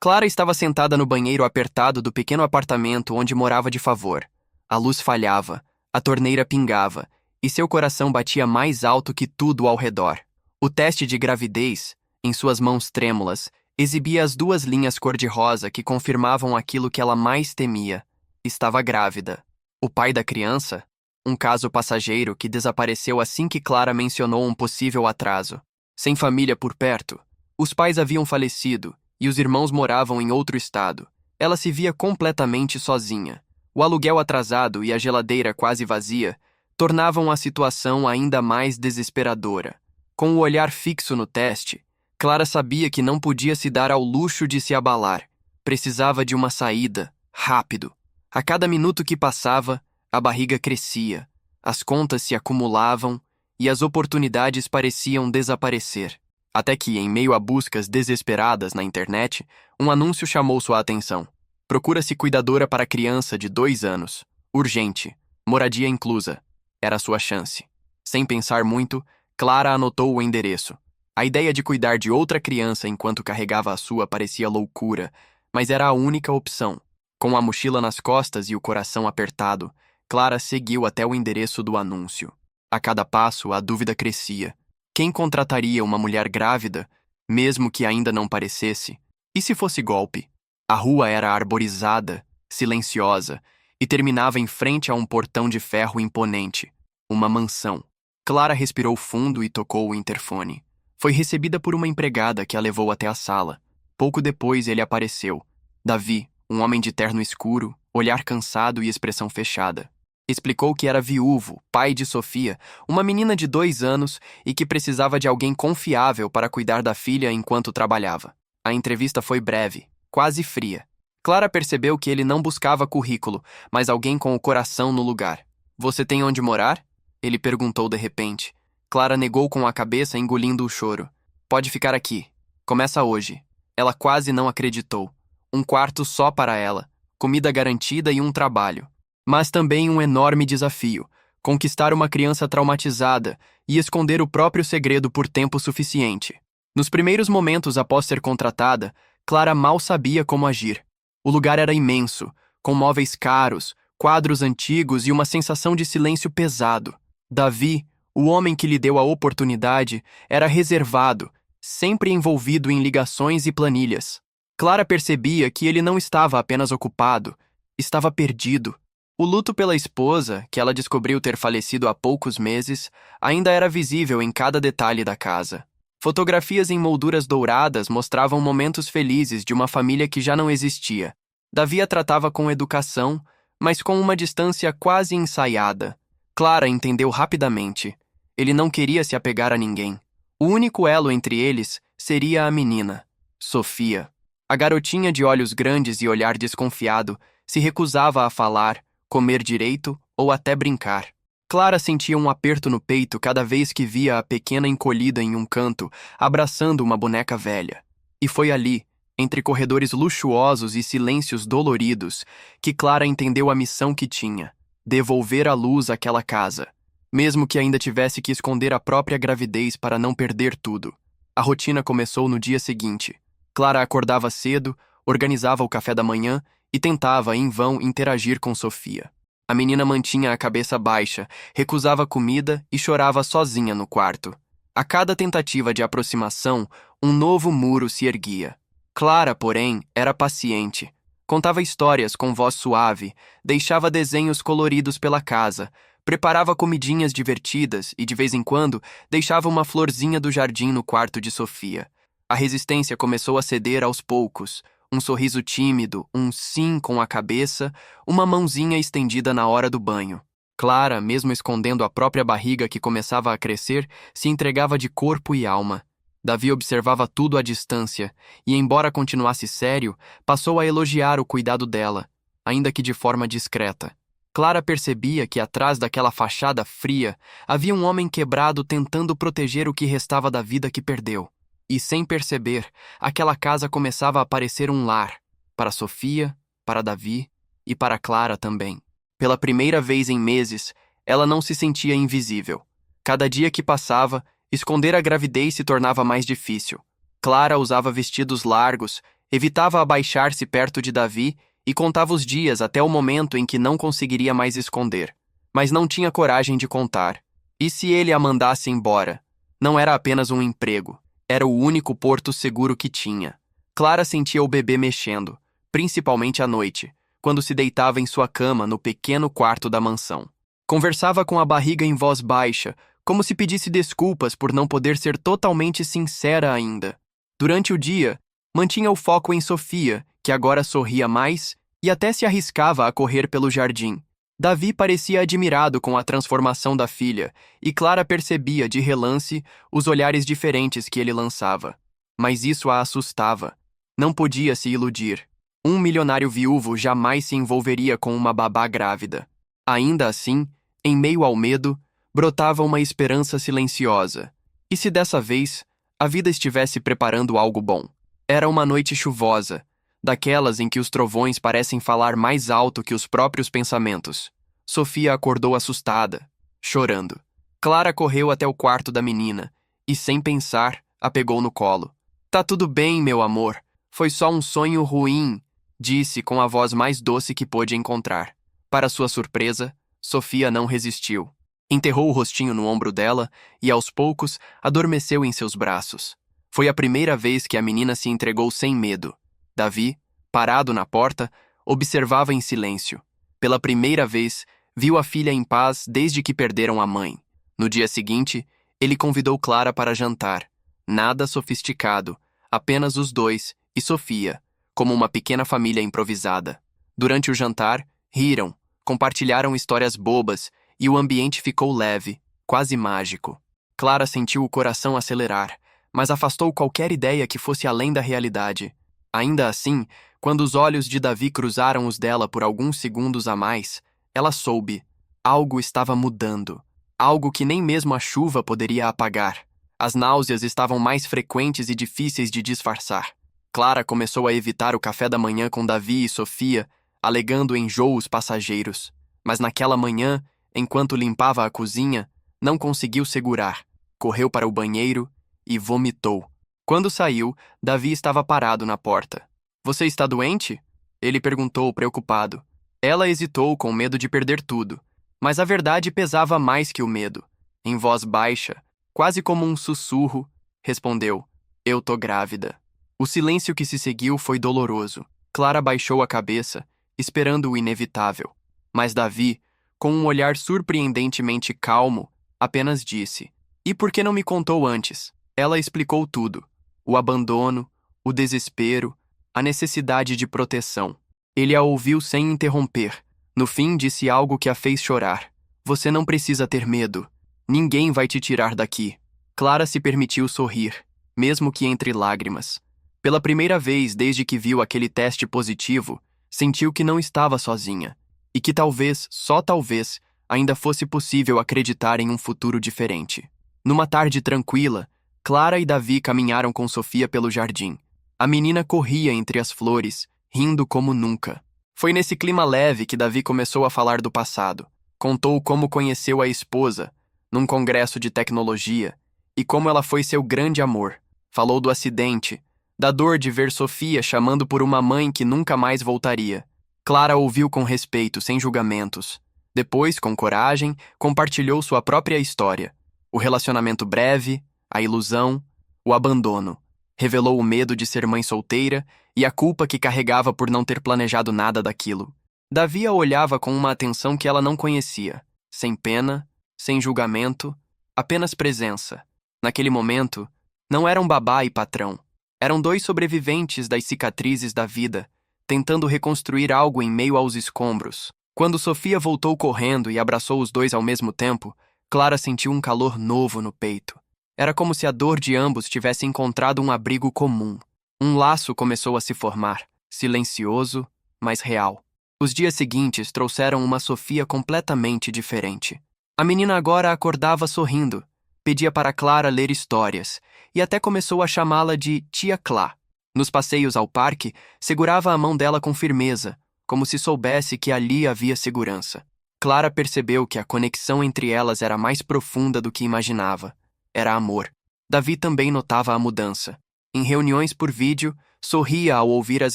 Clara estava sentada no banheiro apertado do pequeno apartamento onde morava de favor. A luz falhava, a torneira pingava, e seu coração batia mais alto que tudo ao redor. O teste de gravidez, em suas mãos trêmulas, exibia as duas linhas cor-de-rosa que confirmavam aquilo que ela mais temia. Estava grávida. O pai da criança? Um caso passageiro que desapareceu assim que Clara mencionou um possível atraso. Sem família por perto, os pais haviam falecido e os irmãos moravam em outro estado. Ela se via completamente sozinha. O aluguel atrasado e a geladeira quase vazia tornavam a situação ainda mais desesperadora. Com o olhar fixo no teste, Clara sabia que não podia se dar ao luxo de se abalar. Precisava de uma saída, rápido. A cada minuto que passava, a barriga crescia, as contas se acumulavam e as oportunidades pareciam desaparecer. Até que, em meio a buscas desesperadas na internet, um anúncio chamou sua atenção. Procura-se cuidadora para criança de 2 anos. Urgente. Moradia inclusa. Era sua chance. Sem pensar muito, Clara anotou o endereço. A ideia de cuidar de outra criança enquanto carregava a sua parecia loucura, mas era a única opção. Com a mochila nas costas e o coração apertado, Clara seguiu até o endereço do anúncio. A cada passo, a dúvida crescia. Quem contrataria uma mulher grávida, mesmo que ainda não parecesse? E se fosse golpe? A rua era arborizada, silenciosa, e terminava em frente a um portão de ferro imponente. Uma mansão. Clara respirou fundo e tocou o interfone. Foi recebida por uma empregada que a levou até a sala. Pouco depois ele apareceu. Davi, um homem de terno escuro, olhar cansado e expressão fechada. Explicou que era viúvo, pai de Sofia, uma menina de 2 anos e que precisava de alguém confiável para cuidar da filha enquanto trabalhava. A entrevista foi breve, quase fria. Clara percebeu que ele não buscava currículo, mas alguém com o coração no lugar. "Você tem onde morar?" Ele perguntou de repente. Clara negou com a cabeça, engolindo o choro. "Pode ficar aqui. Começa hoje." Ela quase não acreditou. Um quarto só para ela, comida garantida e um trabalho. Mas também um enorme desafio: conquistar uma criança traumatizada e esconder o próprio segredo por tempo suficiente. Nos primeiros momentos após ser contratada, Clara mal sabia como agir. O lugar era imenso, com móveis caros, quadros antigos e uma sensação de silêncio pesado. Davi, o homem que lhe deu a oportunidade, era reservado, sempre envolvido em ligações e planilhas. Clara percebia que ele não estava apenas ocupado, estava perdido. O luto pela esposa, que ela descobriu ter falecido há poucos meses, ainda era visível em cada detalhe da casa. Fotografias em molduras douradas mostravam momentos felizes de uma família que já não existia. Davi a tratava com educação, mas com uma distância quase ensaiada. Clara entendeu rapidamente. Ele não queria se apegar a ninguém. O único elo entre eles seria a menina, Sofia. A garotinha de olhos grandes e olhar desconfiado se recusava a falar, comer direito ou até brincar. Clara sentia um aperto no peito cada vez que via a pequena encolhida em um canto, abraçando uma boneca velha. E foi ali, entre corredores luxuosos e silêncios doloridos, que Clara entendeu a missão que tinha: devolver à luz aquela casa, mesmo que ainda tivesse que esconder a própria gravidez para não perder tudo. A rotina começou no dia seguinte. Clara acordava cedo, organizava o café da manhã e tentava, em vão, interagir com Sofia. A menina mantinha a cabeça baixa, recusava comida e chorava sozinha no quarto. A cada tentativa de aproximação, um novo muro se erguia. Clara, porém, era paciente. Contava histórias com voz suave, deixava desenhos coloridos pela casa, preparava comidinhas divertidas e, de vez em quando, deixava uma florzinha do jardim no quarto de Sofia. A resistência começou a ceder aos poucos. Um sorriso tímido, um sim com a cabeça, uma mãozinha estendida na hora do banho. Clara, mesmo escondendo a própria barriga que começava a crescer, se entregava de corpo e alma. Davi observava tudo à distância e, embora continuasse sério, passou a elogiar o cuidado dela, ainda que de forma discreta. Clara percebia que atrás daquela fachada fria havia um homem quebrado tentando proteger o que restava da vida que perdeu. E, sem perceber, aquela casa começava a parecer um lar, para Sofia, para Davi e para Clara também. Pela primeira vez em meses, ela não se sentia invisível. Cada dia que passava, esconder a gravidez se tornava mais difícil. Clara usava vestidos largos, Evitava abaixar-se perto de Davi e contava os dias até o momento em que não conseguiria mais esconder. Mas não tinha coragem de contar. E se ele a mandasse embora? Não era apenas um emprego, era o único porto seguro que tinha. Clara sentia o bebê mexendo, principalmente à noite, quando se deitava em sua cama no pequeno quarto da mansão. Conversava com a barriga em voz baixa, como se pedisse desculpas por não poder ser totalmente sincera ainda. Durante o dia, mantinha o foco em Sofia, que agora sorria mais e até se arriscava a correr pelo jardim. Davi parecia admirado com a transformação da filha, e Clara percebia de relance os olhares diferentes que ele lançava. Mas isso a assustava. Não podia se iludir. Um milionário viúvo jamais se envolveria com uma babá grávida. Ainda assim, em meio ao medo, brotava uma esperança silenciosa. E se dessa vez, a vida estivesse preparando algo bom? Era uma noite chuvosa, daquelas em que os trovões parecem falar mais alto que os próprios pensamentos. Sofia acordou assustada, chorando. Clara correu até o quarto da menina e, sem pensar, a pegou no colo. "Tá tudo bem, meu amor. Foi só um sonho ruim", disse com a voz mais doce que pôde encontrar. Para sua surpresa, Sofia não resistiu. Enterrou o rostinho no ombro dela e, aos poucos, adormeceu em seus braços. Foi a primeira vez que a menina se entregou sem medo. Davi, parado na porta, observava em silêncio. Pela primeira vez, viu a filha em paz desde que perderam a mãe. No dia seguinte, ele convidou Clara para jantar. Nada sofisticado, apenas os dois e Sofia, como uma pequena família improvisada. Durante o jantar, riram, compartilharam histórias bobas e o ambiente ficou leve, quase mágico. Clara sentiu o coração acelerar, mas afastou qualquer ideia que fosse além da realidade. Ainda assim, quando os olhos de Davi cruzaram os dela por alguns segundos a mais, ela soube. Algo estava mudando. Algo que nem mesmo a chuva poderia apagar. As náuseas estavam mais frequentes e difíceis de disfarçar. Clara começou a evitar o café da manhã com Davi e Sofia, alegando enjoos passageiros. Mas naquela manhã, enquanto limpava a cozinha, não conseguiu segurar. Correu para o banheiro e vomitou. Quando saiu, Davi estava parado na porta. "Você está doente?" Ele perguntou, preocupado. Ela hesitou com medo de perder tudo, mas a verdade pesava mais que o medo. Em voz baixa, quase como um sussurro, respondeu: "Eu tô grávida." O silêncio que se seguiu foi doloroso. Clara baixou a cabeça, esperando o inevitável. Mas Davi, com um olhar surpreendentemente calmo, apenas disse: "E por que não me contou antes?" Ela explicou tudo: o abandono, o desespero, a necessidade de proteção. Ele a ouviu sem interromper. No fim, disse algo que a fez chorar: "Você não precisa ter medo. Ninguém vai te tirar daqui." Clara se permitiu sorrir, mesmo que entre lágrimas. Pela primeira vez desde que viu aquele teste positivo, sentiu que não estava sozinha, e que talvez, só talvez, ainda fosse possível acreditar em um futuro diferente. Numa tarde tranquila, Clara e Davi caminharam com Sofia pelo jardim. A menina corria entre as flores, rindo como nunca. Foi nesse clima leve que Davi começou a falar do passado. Contou como conheceu a esposa, num congresso de tecnologia, e como ela foi seu grande amor. Falou do acidente, da dor de ver Sofia chamando por uma mãe que nunca mais voltaria. Clara ouviu com respeito, sem julgamentos. Depois, com coragem, compartilhou sua própria história. O relacionamento breve, a ilusão, o abandono. Revelou o medo de ser mãe solteira e a culpa que carregava por não ter planejado nada daquilo. Davi a olhava com uma atenção que ela não conhecia, sem pena, sem julgamento, apenas presença. Naquele momento, não eram babá e patrão. Eram dois sobreviventes das cicatrizes da vida, tentando reconstruir algo em meio aos escombros. Quando Sofia voltou correndo e abraçou os dois ao mesmo tempo, Clara sentiu um calor novo no peito. Era como se a dor de ambos tivesse encontrado um abrigo comum. Um laço começou a se formar, silencioso, mas real. Os dias seguintes trouxeram uma Sofia completamente diferente. A menina agora acordava sorrindo, pedia para Clara ler histórias, e até começou a chamá-la de Tia Clá. Nos passeios ao parque, segurava a mão dela com firmeza, como se soubesse que ali havia segurança. Clara percebeu que a conexão entre elas era mais profunda do que imaginava. Era amor. Davi também notava a mudança. Em reuniões por vídeo, sorria ao ouvir as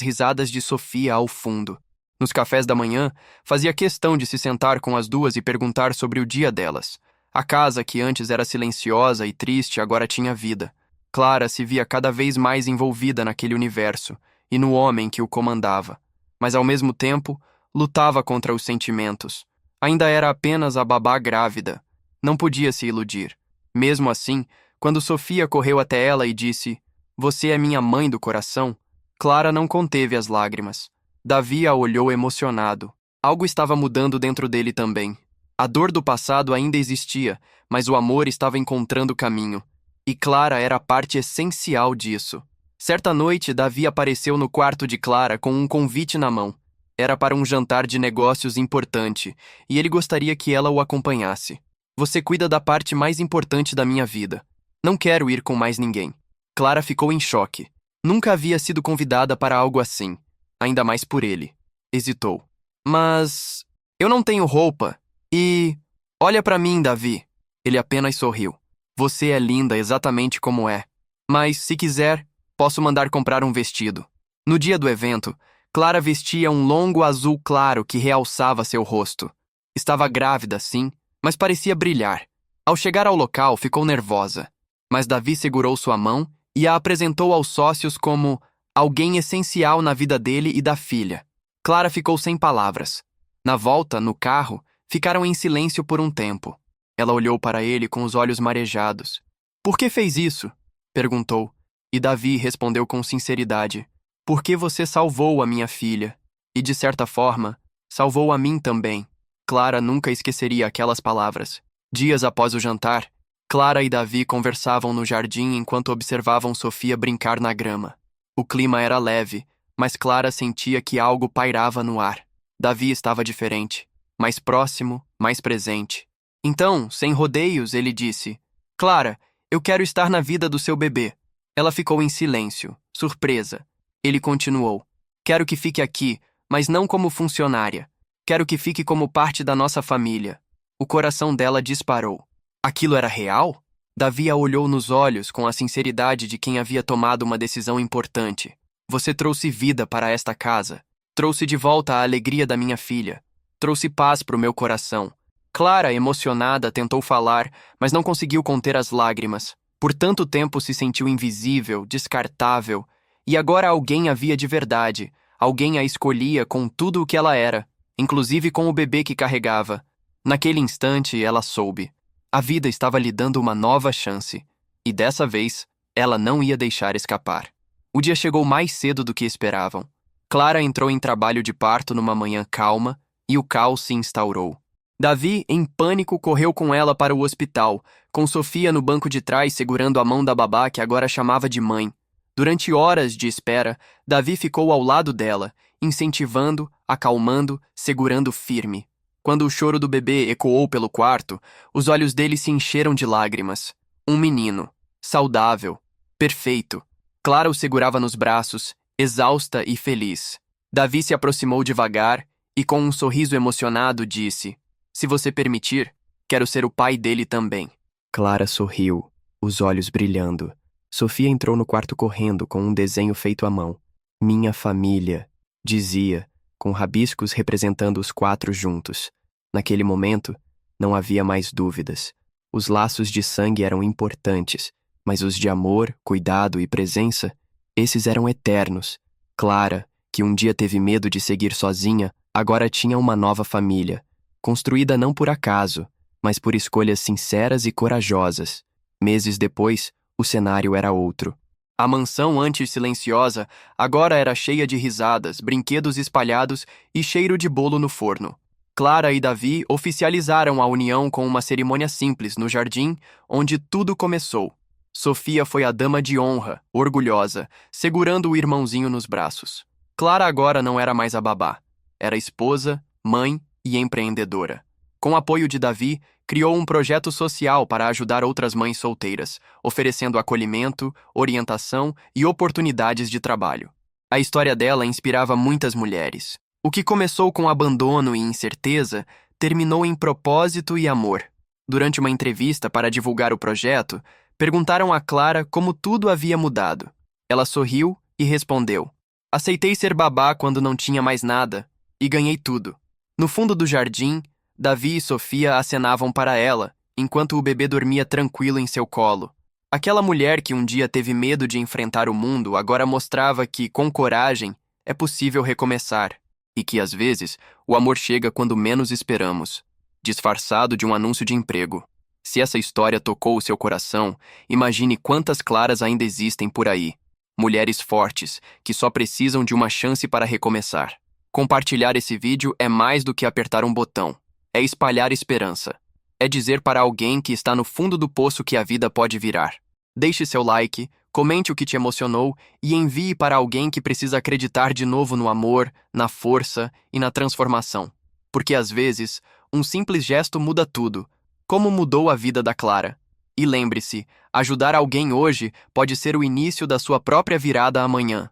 risadas de Sofia ao fundo. Nos cafés da manhã, fazia questão de se sentar com as duas e perguntar sobre o dia delas. A casa, que antes era silenciosa e triste, agora tinha vida. Clara se via cada vez mais envolvida naquele universo e no homem que o comandava. Mas, ao mesmo tempo, lutava contra os sentimentos. Ainda era apenas a babá grávida. Não podia se iludir. Mesmo assim, quando Sofia correu até ela e disse: "Você é minha mãe do coração", Clara não conteve as lágrimas. Davi a olhou emocionado. Algo estava mudando dentro dele também. A dor do passado ainda existia, mas o amor estava encontrando caminho. E Clara era a parte essencial disso. Certa noite, Davi apareceu no quarto de Clara com um convite na mão. Era para um jantar de negócios importante, e ele gostaria que ela o acompanhasse. "Você cuida da parte mais importante da minha vida. Não quero ir com mais ninguém." Clara ficou em choque. Nunca havia sido convidada para algo assim, ainda mais por ele. Hesitou. "Mas eu não tenho roupa e... Olha para mim, Davi." Ele apenas sorriu. "Você é linda exatamente como é. Mas, se quiser, posso mandar comprar um vestido." No dia do evento, Clara vestia um longo azul claro que realçava seu rosto. Estava grávida, sim, mas parecia brilhar. Ao chegar ao local, ficou nervosa. Mas Davi segurou sua mão e a apresentou aos sócios como alguém essencial na vida dele e da filha. Clara ficou sem palavras. Na volta, no carro, ficaram em silêncio por um tempo. Ela olhou para ele com os olhos marejados. "Por que fez isso?" perguntou. E Davi respondeu com sinceridade: "Porque você salvou a minha filha. E, de certa forma, salvou a mim também." Clara nunca esqueceria aquelas palavras. Dias após o jantar, Clara e Davi conversavam no jardim enquanto observavam Sofia brincar na grama. O clima era leve, mas Clara sentia que algo pairava no ar. Davi estava diferente, mais próximo, mais presente. Então, sem rodeios, ele disse: "Clara, eu quero estar na vida do seu bebê." Ela ficou em silêncio, surpresa. Ele continuou: "Quero que fique aqui, mas não como funcionária. Quero que fique como parte da nossa família." O coração dela disparou. Aquilo era real? Davi a olhou nos olhos com a sinceridade de quem havia tomado uma decisão importante. "Você trouxe vida para esta casa. Trouxe de volta a alegria da minha filha. Trouxe paz para o meu coração." Clara, emocionada, tentou falar, mas não conseguiu conter as lágrimas. Por tanto tempo se sentiu invisível, descartável, e agora alguém a via de verdade. Alguém a escolhia com tudo o que ela era, inclusive com o bebê que carregava. Naquele instante, ela soube. A vida estava lhe dando uma nova chance, e dessa vez, ela não ia deixar escapar. O dia chegou mais cedo do que esperavam. Clara entrou em trabalho de parto numa manhã calma, e o caos se instaurou. Davi, em pânico, correu com ela para o hospital, com Sofia no banco de trás segurando a mão da babá que agora chamava de mãe. Durante horas de espera, Davi ficou ao lado dela, incentivando, acalmando, segurando firme. Quando o choro do bebê ecoou pelo quarto, os olhos dele se encheram de lágrimas. Um menino, saudável, perfeito. Clara o segurava nos braços, exausta e feliz. Davi se aproximou devagar e, com um sorriso emocionado, disse: "Se você permitir, quero ser o pai dele também." Clara sorriu, os olhos brilhando. Sofia entrou no quarto correndo com um desenho feito à mão. "Minha família", dizia, com rabiscos representando os 4 juntos. Naquele momento, não havia mais dúvidas. Os laços de sangue eram importantes, mas os de amor, cuidado e presença, esses eram eternos. Clara, que um dia teve medo de seguir sozinha, agora tinha uma nova família, construída não por acaso, mas por escolhas sinceras e corajosas. Meses depois, o cenário era outro. A mansão antes silenciosa agora era cheia de risadas, brinquedos espalhados e cheiro de bolo no forno. Clara e Davi oficializaram a união com uma cerimônia simples no jardim, onde tudo começou. Sofia foi a dama de honra, orgulhosa, segurando o irmãozinho nos braços. Clara agora não era mais a babá. Era esposa, mãe e empreendedora. Com o apoio de Davi, criou um projeto social para ajudar outras mães solteiras, oferecendo acolhimento, orientação e oportunidades de trabalho. A história dela inspirava muitas mulheres. O que começou com abandono e incerteza, terminou em propósito e amor. Durante uma entrevista para divulgar o projeto, perguntaram a Clara como tudo havia mudado. Ela sorriu e respondeu: aceitei ser babá quando não tinha mais nada, e ganhei tudo. No fundo do jardim, Davi e Sofia acenavam para ela, enquanto o bebê dormia tranquilo em seu colo. Aquela mulher que um dia teve medo de enfrentar o mundo agora mostrava que, com coragem, é possível recomeçar, e que, às vezes, o amor chega quando menos esperamos, disfarçado de um anúncio de emprego. Se essa história tocou o seu coração, imagine quantas Claras ainda existem por aí. Mulheres fortes, que só precisam de uma chance para recomeçar. Compartilhar esse vídeo é mais do que apertar um botão. É espalhar esperança. É dizer para alguém que está no fundo do poço que a vida pode virar. Deixe seu like, comente o que te emocionou e envie para alguém que precisa acreditar de novo no amor, na força e na transformação. Porque às vezes, um simples gesto muda tudo, como mudou a vida da Clara. E lembre-se, ajudar alguém hoje pode ser o início da sua própria virada amanhã.